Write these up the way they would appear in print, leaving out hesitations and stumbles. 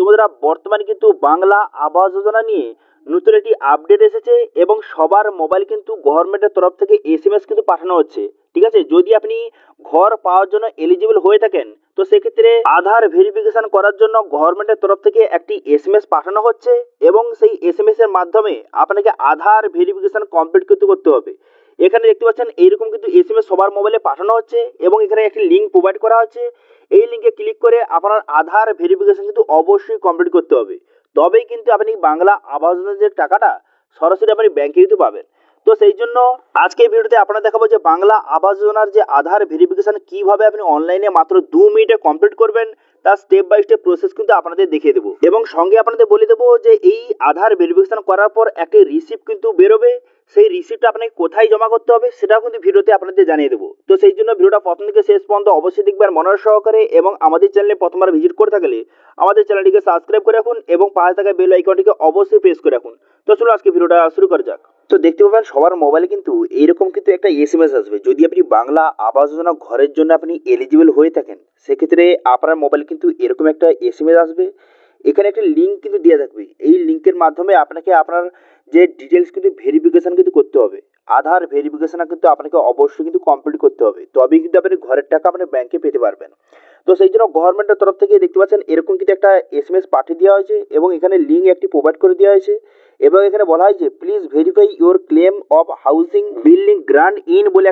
বন্ধুরা, বর্তমানে কিন্তু বাংলা আবাস যোজনা নিয়ে নতুন একটি আপডেট এসেছে এবং সবার মোবাইল কিন্তু গভর্নমেন্টের তরফ থেকে এসএমএস কিন্তু পাঠানো হচ্ছে। ঠিক আছে, যদি আপনি ঘর পাওয়ার জন্য এলিজিবল হয়ে থাকেন তো সেক্ষেত্রে আধার ভেরিফিকেশন করার জন্য গভর্নমেন্টের তরফ থেকে একটি এসএমএস পাঠানো হচ্ছে এবং সেই এসএমএস এর মাধ্যমে আপনাকে আধার ভেরিফিকেশন কমপ্লিট করতে হবে। এখানে দেখতে পাচ্ছেন এইরকম কিন্তু এসএমএস সবার মোবাইলে পাঠানো হচ্ছে এবং এখানে একটি লিঙ্ক প্রোভাইড করা হচ্ছে। এই লিঙ্কে ক্লিক করে আপনার আধার ভেরিফিকেশন কিন্তু অবশ্যই কমপ্লিট করতে হবে, তবেই কিন্তু আপনি বাংলা আবাস যোজনার যে টাকাটা সরাসরি আপনি ব্যাংকে কিন্তু পাবেন। তো সেই জন্য আজকে এই ভিডিওতে আপনারা দেখাবো যে বাংলা আবাস যোজনার যে আধার ভেরিফিকেশন কিভাবে আপনি অনলাইনে মাত্র 2 মিনিটে কমপ্লিট করবেন তার স্টেপ বাই স্টেপ প্রসেস কিন্তু আপনাদের দেখিয়ে দেবো এবং সঙ্গে আপনাদের বলে দেবো যে এই আধার ভেরিফিকেশন করার পর একটি রিসিপ্ট কিন্তু বেরোবে। সেই রিসিপ্টটা আপনাকে কোথায় জমা করতে হবে সেটাও কিন্তু ভিডিওতে আপনাদের জানিয়ে দেবো। তো সেই জন্য ভিডিওটা প্রথম থেকে শেষ পর্যন্ত অবশ্যই দেখবেন মনোযোগ সহকারে এবং আমাদের চ্যানেলে প্রথমবার ভিজিট করে থাকলে আমাদের চ্যানেলটিকে সাবস্ক্রাইব করে রাখুন এবং পাশে থাকা বেল আইকনটিকে অবশ্যই প্রেস করে রাখুন। তো চলো আজকে ভিডিওটা শুরু করা যাক। তো দেখতে পাবেন সবার মোবাইলে কিন্তু এইরকম কিন্তু একটা এসএমএস আসবে, যদি আপনি বাংলা আবাস যোজনা ঘরের জন্য আপনি এলিজিবল হয়ে থাকেন সেক্ষেত্রে আপনার মোবাইলে কিন্তু এরকম একটা এসএমএস আসবে। এখানে একটা লিঙ্ক কিন্তু দেওয়া থাকবে, এই লিঙ্কের মাধ্যমে আপনাকে আপনার যে ডিটেলস কিন্তু ভেরিফিকেশন কিন্তু করতে হবে। আধার ভেরিফিকেশন কিন্তু আপনাকে অবশ্যই কিন্তু কমপ্লিট করতে হবে, তবেই কিন্তু আপনি ঘরের টাকা আপনি ব্যাংকে পেতে পারবেন। তো সেই জন্য গভর্নমেন্টের তরফ থেকে দেখতে পাচ্ছেন এরকম কিন্তু একটা এসএমএস পাঠিয়ে দেওয়া হয়েছে এবং এখানে লিঙ্ক একটি প্রোভাইড করে দেওয়া হয়েছে এবং এখানে বলা হয়েছে please verify your claim of housing building grant in বলে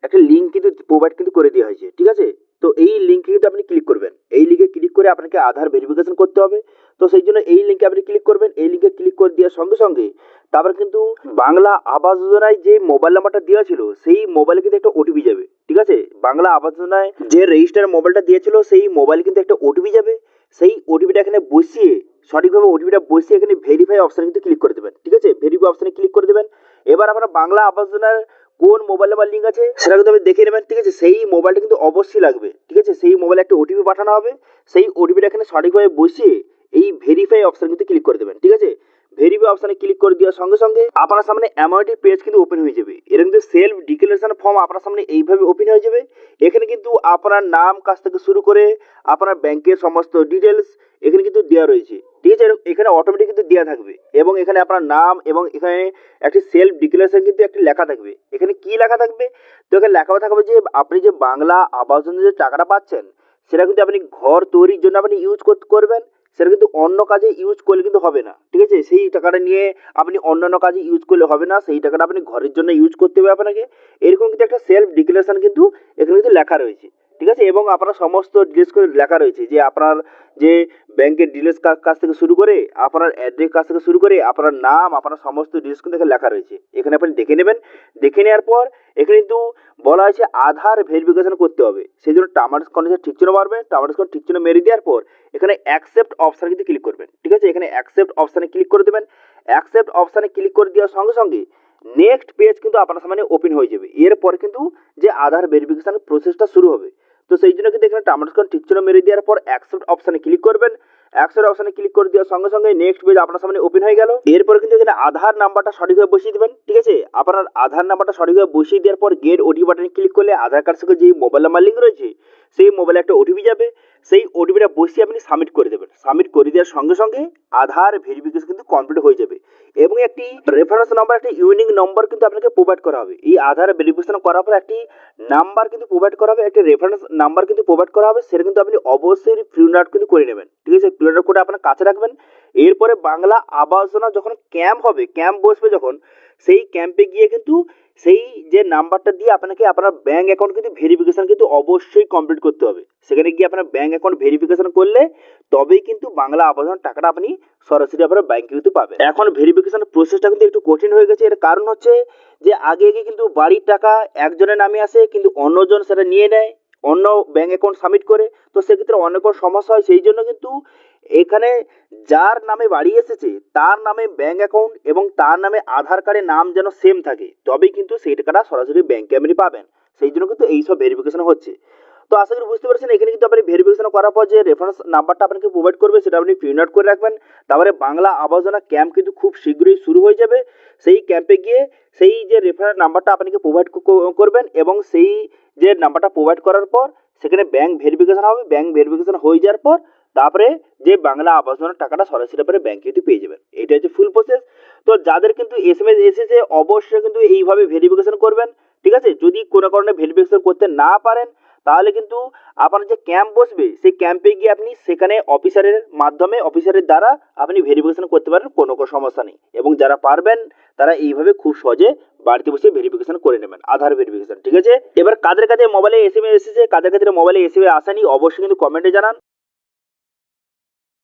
একটা লিঙ্ক কিন্তু প্রোভাইড কিন্তু করে দেওয়া হয়েছে। ঠিক আছে, তো এই লিঙ্কে কিন্তু আপনি ক্লিক করবেন, এই লিঙ্কে ক্লিক করে আপনাকে আধার ভেরিফিকেশন করতে হবে। তো সেই জন্য এই লিঙ্কে আপনি ক্লিক করবেন, এই লিঙ্কে ক্লিক করে দেওয়ার সঙ্গে সঙ্গে তারপর কিন্তু বাংলা আবাস যোজনায় যে মোবাইল নাম্বারটা দেওয়া ছিল সেই মোবাইলে কিন্তু একটা ওটিপি যাবে। ঠিক আছে, বাংলা আবাস যোজনায় যে রেজিস্টার মোবাইলটা দিয়েছিল সেই মোবাইলে কিন্তু একটা ওটিপি যাবে। সেই ওটিপিটা এখানে বসিয়ে সঠিকভাবে ওটিপিটা বসিয়ে এখানে ভেরিফাই অপশানে কিন্তু ক্লিক করে দেবেন। ঠিক আছে, ভেরিফাই অপশানে ক্লিক করে দেবেন। এবার আপনার বাংলা আবাস যোজনার কোন মোবাইল নাম্বার লিঙ্ক আছে সেটা কিন্তু আপনি দেখে নেবেন। ঠিক আছে, সেই মোবাইলটা কিন্তু অবশ্যই লাগবে। ঠিক আছে, সেই মোবাইলে একটা ওটিপি পাঠানো হবে, সেই ওটিপিটা এখানে সঠিকভাবে বসিয়ে এই ভেরিফাই অপশানে কিন্তু ক্লিক করে দেবেন। ঠিক আছে, ভেরিফাই অপশানে ক্লিক করে দেওয়ার সঙ্গে সঙ্গে আপনার সামনে এমআইটি পেজ কিন্তু ওপেন হয়ে যাবে। এর কিন্তু সেলফ ডিক্লারেশন ফর্ম আপনার সামনে এইভাবে ওপেন হয়ে যাবে। এখানে কিন্তু আপনার নাম কাছ থেকে শুরু করে আপনার ব্যাংকের সমস্ত ডিটেলস এখানে কিন্তু দেওয়া রয়েছে। ঠিক আছে, এখানে অটোমেটিক কিন্তু দেওয়া থাকবে এবং এখানে আপনার নাম এবং এখানে একটি সেলফ ডিক্লারেশন কিন্তু একটি লেখা থাকবে। এখানে কি লেখা থাকবে, তো এখানে লেখা থাকবে যে আপনি যে বাংলা আবাস যোজনার যে টাকাটা পাচ্ছেন সেটা কিন্তু আপনি ঘর তৈরির জন্য আপনি ইউজ করবেন, সেটা কিন্তু অন্য কাজে ইউজ করলে কিন্তু হবে না। ঠিক আছে, সেই টাকাটা নিয়ে আপনি অন্যান্য কাজে ইউজ করলে হবে না, সেই টাকাটা আপনি ঘরের জন্য ইউজ করতে হবে আপনাকে। এরকম কিন্তু একটা সেলফ ডিক্লারেশন কিন্তু এখানে কিন্তু লেখা রয়েছে। ঠিক আছে, এবং আপনার সমস্ত ডিটেলস লেখা রয়েছে যে আপনার যে ব্যাংকের ডিটেলস কাছ থেকে শুরু করে আপনার অ্যাড্রেস কাছ থেকে শুরু করে আপনার নাম আপনার সমস্ত ডিটেলস কিন্তু এখানে লেখা রয়েছে। এখানে আপনি দেখে নেবেন, দেখে নেওয়ার পর এখানে কিন্তু বলা হয়েছে আধার ভেরিফিকেশন করতে হবে, সেই জন্য টার্মস কন্ডিশন ঠিক চিহ্ন মারবেন, টার্মস কন্ডিশন ঠিক চিহ্ন মেরে দেওয়ার পর এখানে অ্যাকসেপ্ট অপশানে কিন্তু ক্লিক করবেন। ঠিক আছে, এখানে অ্যাকসেপ্ট অপশানে ক্লিক করে দেবেন। অ্যাকসেপ্ট অপশানে ক্লিক করে দেওয়ার সঙ্গে সঙ্গে নেক্সট পেজ কিন্তু আপনার সামনে ওপেন হয়ে যাবে। এরপর কিন্তু যে আধার ভেরিফিকেশন প্রসেসটা শুরু হবে। তো সেই জন্য কিন্তু এখানে টার্মস কন্ডিশন ঠিক চিহ্ন মেরে দেওয়ার পর অ্যাকসেপ্ট অপশানে ক্লিক করবেন। অ্যাকসেপ্ট অপশানে ক্লিক করে দেওয়ার সঙ্গে সঙ্গে নেক্সট পেজ আপনার সামনে ওপেন হয়ে গেল। এরপর কিন্তু এখানে আধার নাম্বারটা সঠিকভাবে বসিয়ে দেবেন। ঠিক আছে, আপনার আধার নাম্বারটা সঠিকভাবে বসিয়ে দেওয়ার পর গেট ওটিপি বাটনে ক্লিক করলে আধার কার্ড সঙ্গে যে মোবাইল নাম্বার লিঙ্ক রয়েছে সেই মোবাইলে একটা ওটিপি যাবে, সেই ওটিপিটা বসিয়ে আপনি সাবমিট করে দেবেন। সাবমিট করে দেওয়ার সঙ্গে সঙ্গে আধার ভেরিফিকেশন কিন্তু কমপ্লিট হয়ে যাবে এবং একটি রেফারেন্স নাম্বার একটা ইউনিক নম্বর কিন্তু আপনাকে প্রোভাইড করা হবে। এই আধার ভেরিফিকেশন করার পর একটি নাম্বার কিন্তু প্রোভাইড করা হবে, একটি রেফারেন্স নাম্বার কিন্তু প্রোভাইড করা হবে, সেটা কিন্তু আপনি অবশ্যই প্রিন্ট আউট কিন্তু করে নেবেন। ঠিক আছে, প্রিন্ট আউট করে আপনার কাছে রাখবেন। এরপরে বাংলা আবাস যোজনা যখন ক্যাম্প হবে, ক্যাম্প বসবে যখন, সেই ক্যাম্পে গিয়ে কিন্তু সেই যে নাম্বারটা দিয়ে আপনাকে আপনার ব্যাংক অ্যাকাউন্ট কিন্তু ভেরিফিকেশন কিন্তু অবশ্যই কমপ্লিট করতে হবে। সেখানে গিয়ে আপনার ব্যাংক অ্যাকাউন্ট ভেরিফিকেশন করলে তবেই কিন্তু বাংলা আবাস যোজনার টাকাটা আপনি সরাসরি আপনার ব্যাংকে কিন্তু পাবেন। এখন ভেরিফিকেশন প্রসেসটা কিন্তু একটু কঠিন হয়ে গেছে। এর কারণ হচ্ছে যে আগে কিন্তু বাড়ির টাকা একজনের নামে আসে কিন্তু অন্যজন সেটা নিয়ে নেয়, অন্য ব্যাংক অ্যাকাউন্ট সাবমিট করে, তো সেক্ষেত্রে অনেক সমস্যা হয়। সেই জন্য কিন্তু এখানে যার নামে বাড়ি এসেছে তার নামে ব্যাংক অ্যাকাউন্ট এবং তার নামে আধার কার্ডের নাম যেন সেম থাকে, তবেই কিন্তু সেই টাকাটা সরাসরি ব্যাংকে আপনি পাবেন। সেই জন্য কিন্তু এইসব ভেরিফিকেশন হচ্ছে। তো আশা করি বুঝতে পারছেন, এখানে কিন্তু আপনি ভেরিফিকেশন করার পর যে রেফারেন্স নাম্বারটা আপনাকে প্রোভাইড করবে সেটা আপনি প্রিন্ট আউট করে রাখবেন। তারপরে বাংলা আবাস যোজনা ক্যাম্প কিন্তু খুব শীঘ্রই শুরু হয়ে যাবে। সেই ক্যাম্পে গিয়ে সেই যে রেফারেন্স নাম্বারটা আপনাকে প্রোভাইড করবেন এবং সেই যে নাম্বারটা প্রোভাইড করার পর সেখানে ব্যাংক ভেরিফিকেশন হবে। ব্যাংক ভেরিফিকেশন হয়ে যাওয়ার পর তারপরে যে বাংলা আবাস যোজনার টাকাটা সরাসরি আপনারা ব্যাংকে কিন্তু পেয়ে যাবেন। এটা হচ্ছে ফুল প্রসেস। তো যাদের কিন্তু এসএমএস এসেছে অবশ্যই কিন্তু এইভাবে ভেরিফিকেশন করবেন, ঠিক আছে? যদি কোনো কারণে ভেরিফিকেশন করতে না পারেন তাহলে কিন্তু আপনার যে ক্যাম্প বসবে সেই ক্যাম্পে গিয়ে আপনি সেখানে অফিসারের মাধ্যমে অফিসারের দ্বারা আপনি ভেরিফিকেশন করতে পারেন, কোনো সমস্যা নেই। এবং যারা পারবেন তারা এইভাবে খুব সহজে বাড়িতে বসে ভেরিফিকেশন করে নেবেন, আধার ভেরিফিকেশন, ঠিক আছে? এবার কাদের কাছে মোবাইলে এসএমএস এসেছে, কাদের কাছে মোবাইলে এসএমএস আসেনি অবশ্যই কিন্তু কমেন্টে জানান।